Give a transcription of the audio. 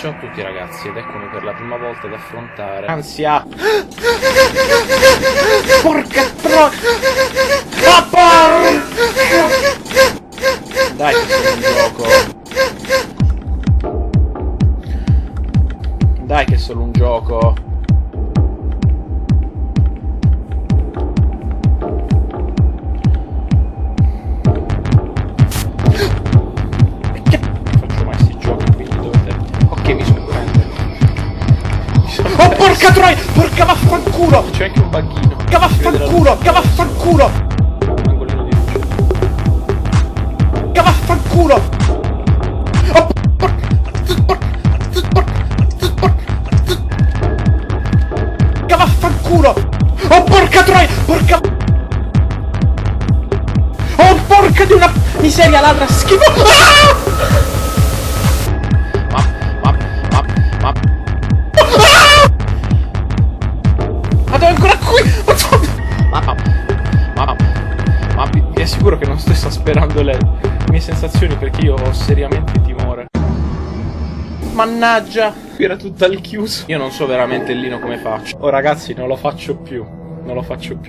Ciao a tutti ragazzi, ed eccomi per la prima volta ad affrontare ansia. Porca troia! Dai che è solo un gioco. Dai che è solo un gioco. Oh porca troia! Porca vaffanculo! C'è anche un buggino. Che vaffanculo! Che vaffanculo! Un angolino di luce. Che vaffanculo! Oh che vaffanculo! Oh porca troia! Porca... Oh porca di una miseria ladra schifo! Ah! Vado ancora qui! Ma vi assicuro che non sto esasperando le mie sensazioni perché io ho seriamente timore. Mannaggia! Qui era tutto al chiuso. Io non so veramente il Lino come faccio. Oh ragazzi, non lo faccio più. Non lo faccio più.